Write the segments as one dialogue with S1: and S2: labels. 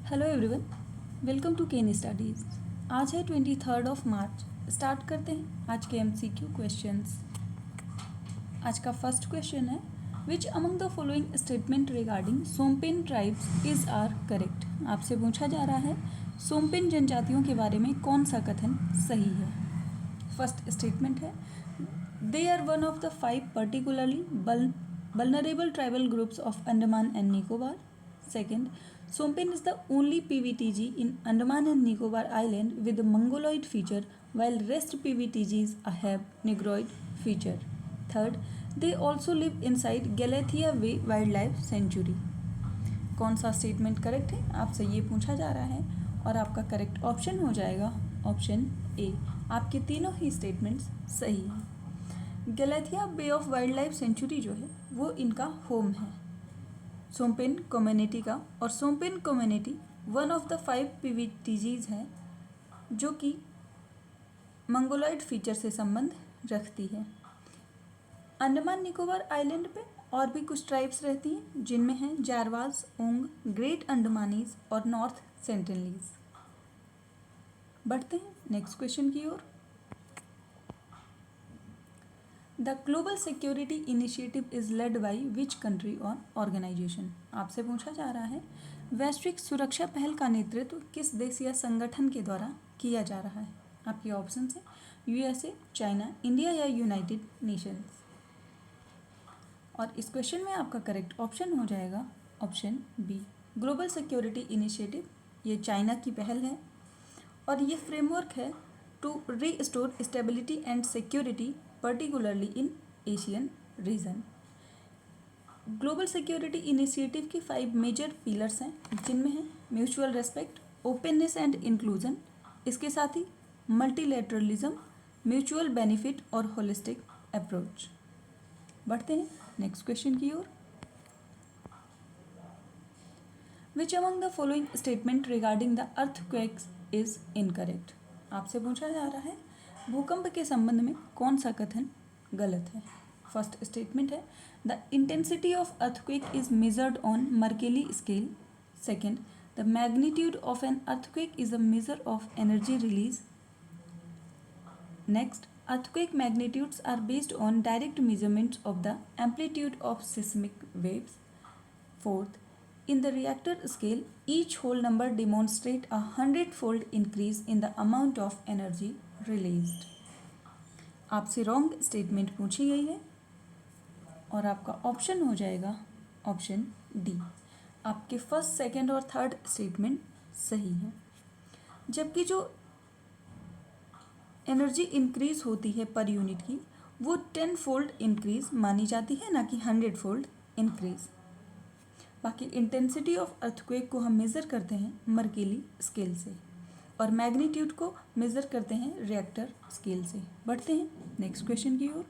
S1: Hello everyone, welcome to Ken studies. आज है 23 मार्च। Start करते हैं आज के MCQ क्वेश्चंस। आज का फर्स्ट क्वेश्चन है, which among the following statement regarding Shompen tribes is are correct. आपसे पूछा जा रहा है सोमपेन जनजातियों के बारे में कौन सा कथन सही है। फर्स्ट स्टेटमेंट है, they are one of the 5 particularly vulnerable tribal groups of Andaman and Nicobar. Second, Sompen is the only PVTG in Andaman and Nicobar Island with a mongoloid feature, while rest PVTGs have negroid feature. Third, they also live inside Galathea Way Wildlife Sanctuary. कौन सा statement correct है, आपसे ये पूछा जा रहा है और आपका करेक्ट ऑप्शन हो जाएगा ऑप्शन ए। आपके तीनों ही स्टेटमेंट्स सही हैं। गैलेथिया बे ऑफ वाइल्ड लाइफ सेंचुरी जो है वो इनका होम है सोमपेन कम्युनिटी का, और Shompen community one of the 5 PVTGs है जो कि मंगोलॉइड फीचर से संबंध रखती है। अंडमान निकोबार आइलैंड पे और भी कुछ ट्राइब्स रहती हैं जिनमें हैं जारवाज, ओंग, ग्रेट अंडमानीज और नॉर्थ सेंटिनलीज। बढ़ते हैं नेक्स्ट क्वेश्चन की ओर। The global security initiative is led by which country or organization. आपसे पूछा जा रहा है वैश्विक सुरक्षा पहल का नेतृत्व किस देश या संगठन के द्वारा किया जा रहा है। आपके ऑप्शन है USA, चाइना, इंडिया या यूनाइटेड नेशंस। और इस क्वेश्चन में आपका करेक्ट ऑप्शन हो जाएगा option B. Global security initiative ये चाइना की पहल है और ये फ्रेमवर्क है to restore stability and security particularly in Asian region. Global security initiative की 5 मेजर पिलर्स हैं जिनमें है mutual respect, openness and inclusion, इसके साथ ही मल्टीलेटरलिज्म, म्यूचुअल बेनिफिट और होलिस्टिक अप्रोच। बढ़ते हैं नेक्स्ट क्वेश्चन की ओर। Which among the following statement regarding the earthquakes is incorrect. आपसे पूछा जा रहा है भूकंप के संबंध में कौन सा कथन गलत है। फर्स्ट स्टेटमेंट है, the intensity of earthquake is measured on Mercalli scale. Second, the magnitude of an earthquake is a measure of energy release. Next, earthquake magnitudes are based on direct measurements of the amplitude of seismic waves. Fourth, in the reactor scale, each whole number demonstrate a 100-fold increase in the amount of energy released. आपसे wrong statement पूछी गई है और आपका option हो जाएगा option D. आपके first, second और थर्ड स्टेटमेंट सही है, जबकि जो एनर्जी इंक्रीज होती है पर यूनिट की वो 10-fold इंक्रीज मानी जाती है, ना कि 100-fold इंक्रीज। बाकी इंटेंसिटी ऑफ अर्थक्वेक को हम मेज़र करते हैं मर्केली स्केल से और मैग्नीट्यूड को मेज़र करते हैं रिएक्टर स्केल से। बढ़ते हैं नेक्स्ट क्वेश्चन की ओर।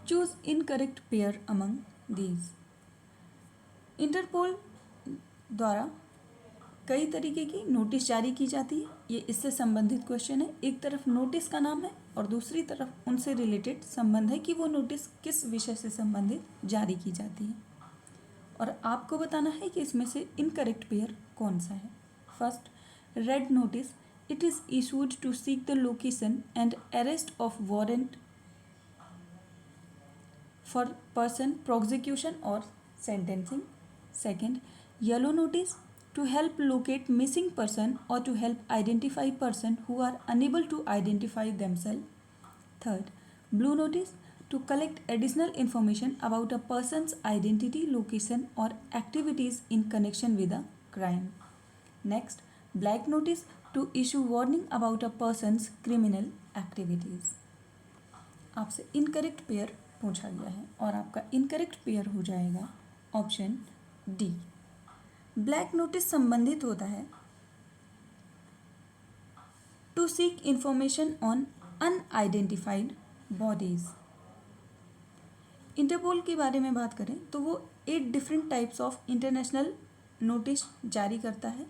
S1: Choose incorrect pair among these. Interpol द्वारा कई तरीके की नोटिस जारी की जाती है, ये इससे संबंधित क्वेश्चन है। एक तरफ नोटिस का नाम है और दूसरी तरफ उनसे रिलेटेड संबंध है कि वो नोटिस किस विषय से संबंधित जारी की जाती है और आपको बताना है कि इसमें से इनकरेक्ट पेयर कौन सा है। First, red notice, it is issued to seek the location and arrest of warrant for person prosecution और sentencing. Second, yellow notice, to help locate missing person or to help identify person who are unable to identify themselves. Third, blue notice, to collect additional information about a person's identity, location or activities in connection with a crime. Next, black notice, to issue warning about a person's criminal activities. आपसे incorrect pair पूछा गया है और आपका incorrect pair हो जाएगा option D. Black notice संबंधित होता है to seek information on unidentified bodies. Interpol के बारे में बात करें तो वो 8 different types of international notice जारी करता है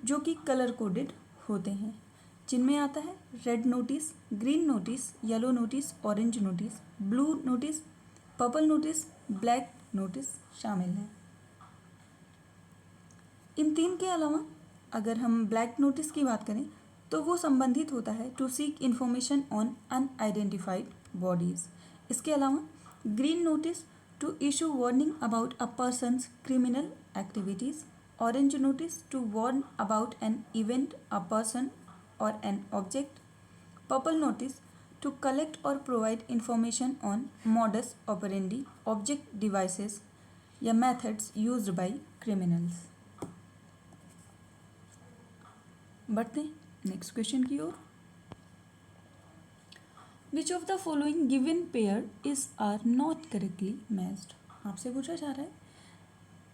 S1: जो कि कलर कोडेड होते हैं, जिनमें आता है red notice, green notice, yellow notice, orange notice, blue notice, purple notice, black notice शामिल है। इन तीन के अलावा अगर हम ब्लैक नोटिस की बात करें तो वो संबंधित होता है to seek information on unidentified bodies. इसके अलावा green notice to issue warning about a person's criminal activities, orange notice to warn about an event, a person और an object, purple notice to collect or provide information on modus operandi, object devices या methods used by criminals। बढ़ते हैं next question की ओर। Which of the following given pair is are not correctly matched. आपसे पूछा जा रहा है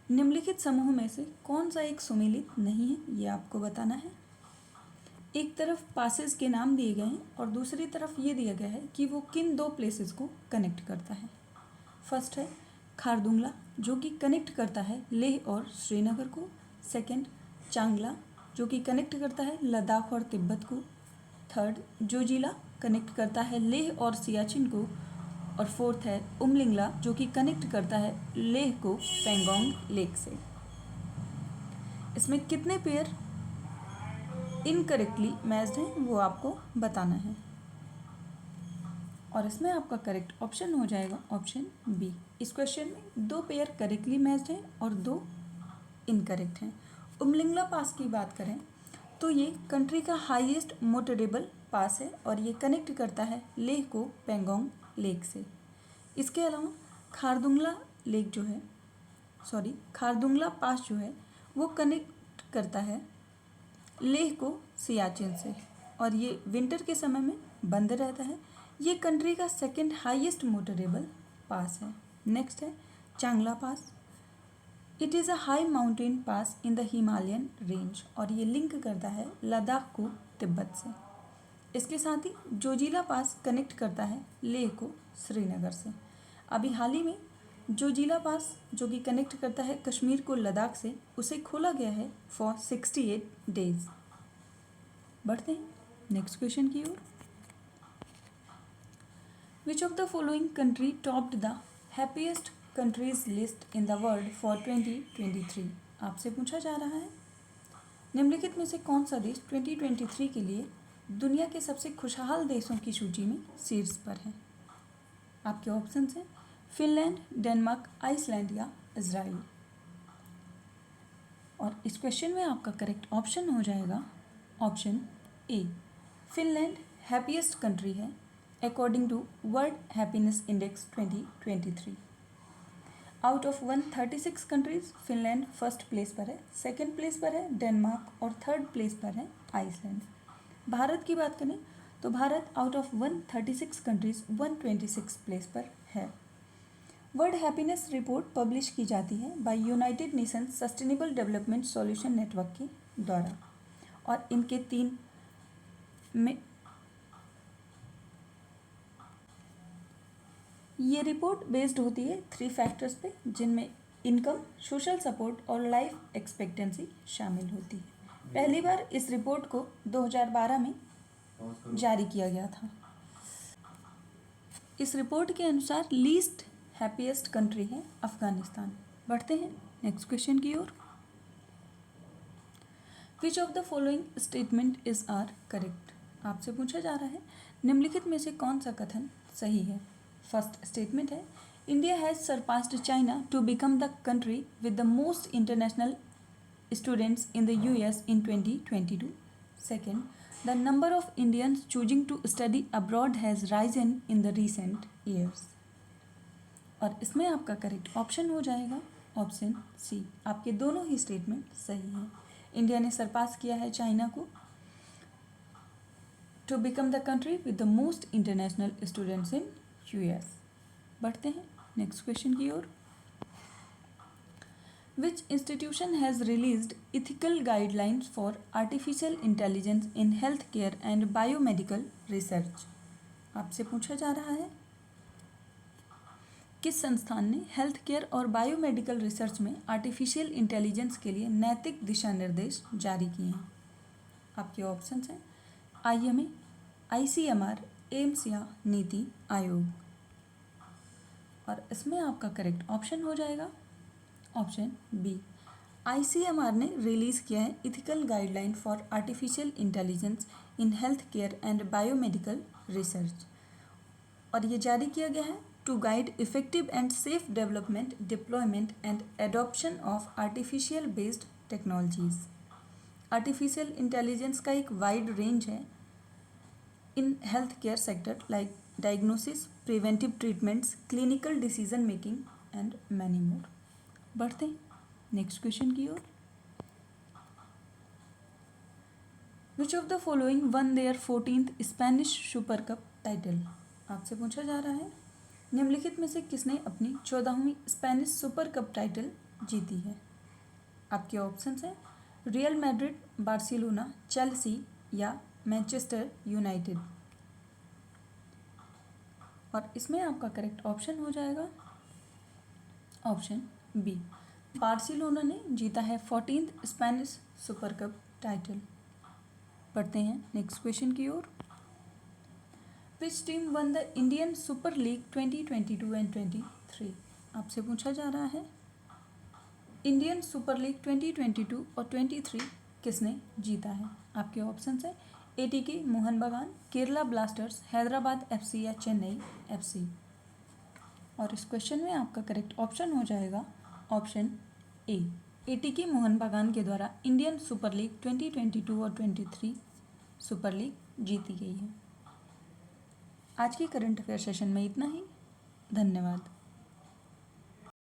S1: निम्नलिखित समूह में से कौन सा एक सुमेलित नहीं है, ये आपको बताना है। एक तरफ पासेस के नाम दिए गए हैं और दूसरी तरफ ये दिया गया है कि वो किन दो प्लेसेस को कनेक्ट करता है। फर्स्ट है खारदुंगला जो कि कनेक्ट करता है लेह और श्रीनगर को। सेकंड चांगला जो कि कनेक्ट करता है लद्दाख और तिब्बत को। थर्ड जोजिला कनेक्ट करता है लेह और सियाचिन को। और फोर्थ है उमलिंगला जो कि कनेक्ट करता है लेह को पेंगोंग लेक से। इसमें कितने पेयर इनकरेक्टली मैच्ड हैं वो आपको बताना है और इसमें आपका करेक्ट ऑप्शन हो जाएगा ऑप्शन बी। इस क्वेश्चन में 2 पेयर करेक्टली मैच्ड हैं और 2 इनकरेक्ट हैं। उमलिंगला पास की बात करें तो ये कंट्री का हाईएस्ट मोटरेबल पास है और ये कनेक्ट करता है लेह को पेंगोंग लेक से। इसके अलावा खारदुंगला पास जो है वो कनेक्ट करता है लेह को सियाचिन से और ये विंटर के समय में बंद रहता है। ये कंट्री का सेकंड हाईएस्ट मोटरेबल पास है। नेक्स्ट है Changla pass. It is a high mountain pass in the Himalayan range और ये लिंक करता है लद्दाख को तिब्बत से। इसके साथ ही जोजिला पास कनेक्ट करता है लेह को श्रीनगर से। अभी हाल ही में जोजिला पास जो कि कनेक्ट करता है कश्मीर को लद्दाख से, उसे खोला गया है फॉर 68 डेज। बढ़ते हैं नेक्स्ट क्वेश्चन की ओर। Which of the following country topped the happiest countries list in the world for 2023। आपसे पूछा जा रहा है निम्नलिखित में से कौन सा देश 2023 के लिए दुनिया के सबसे खुशहाल देशों की सूची में शीर्ष पर है। आपके ऑप्शंस हैं फिनलैंड, डेनमार्क, आइसलैंड या इजराइल। और इस क्वेश्चन में आपका करेक्ट ऑप्शन हो जाएगा option A. Finland happiest country है according to world happiness index 2023। Out of 136 countries Finland first place पर है, सेकंड प्लेस पर है डेनमार्क और थर्ड प्लेस पर है आइसलैंड। भारत की बात करें तो Bharat out of 136 countries 126 place पर है। वर्ल्ड हैप्पीनेस रिपोर्ट पब्लिश की जाती है by United Nations sustainable development solution network के द्वारा और इनके 3 में ये रिपोर्ट बेस्ड होती है 3 फैक्टर्स पे जिनमें इनकम, सोशल सपोर्ट और लाइफ एक्सपेक्टेंसी शामिल होती है। पहली बार इस रिपोर्ट को 2012 में जारी किया गया था। इस रिपोर्ट के अनुसार लीस्ट हैप्पीएस्ट कंट्री है अफगानिस्तान। बढ़ते हैं नेक्स्ट क्वेश्चन की ओर। Which of the following statement is are correct. आपसे पूछा जा रहा है निम्नलिखित में से कौन सा कथन सही है। फर्स्ट स्टेटमेंट है India has surpassed China to become the country with the most international students in the US in 2022। Second, the number of Indians choosing to study abroad has risen in the recent years. और इसमें आपका correct option हो जाएगा option C. आपके दोनों ही statement सही हैं। India ने सरपास किया है चाइना को to become the country with the most international students in US. बढ़ते हैं नेक्स्ट क्वेश्चन की ओर। Which institution has released ethical guidelines for artificial intelligence in health care and biomedical research. आपसे पूछा जा रहा है किस संस्थान ने हेल्थ केयर और बायोमेडिकल रिसर्च में आर्टिफिशियल इंटेलिजेंस के लिए नैतिक दिशा निर्देश जारी किए हैं। आपके ऑप्शंस हैं IMA, ICMR, एम्स या नीति आयोग। और इसमें आपका करेक्ट ऑप्शन हो जाएगा ऑप्शन बी। ICMR ने रिलीज़ किया है ethical guideline for artificial intelligence in health care and biomedical research, और ये जारी किया गया है to guide effective and safe development, deployment and adoption of artificial based technologies. Artificial intelligence का एक वाइड रेंज है in health care sector like diagnosis, preventive treatments, clinical decision making and many more. बढ़ते हैं next question की ओर। Which of the following won their 14th Spanish super cup title. आपसे पूछा जा रहा है निम्नलिखित में से किसने अपनी 14वीं स्पेनिश सुपर कप टाइटल जीती है। आपके ऑप्शंस हैं रियल मैड्रिड, बार्सिलोना, चेल्सी या मैनचेस्टर यूनाइटेड, और इसमें आपका करेक्ट ऑप्शन हो जाएगा ऑप्शन बी। बार्सिलोना ने जीता है 14th Spanish super cup title. पढ़ते हैं नेक्स्ट क्वेश्चन की ओर। Which team won the Indian super league 2022 and 23। आपसे पूछा जा रहा है इंडियन सुपर लीग 2022 और 23 किसने जीता है। आपके ऑप्शंस हैं ATK मोहन बगान, केरला ब्लास्टर्स, हैदराबाद FC या चेन्नई FC, और इस क्वेश्चन में आपका करेक्ट ऑप्शन हो जाएगा ऑप्शन ए। ATK मोहन बगान के द्वारा इंडियन सुपर लीग 2022 और 23 सुपर लीग जीती गई है। आज की करंट अफेयर सेशन में इतना ही। धन्यवाद।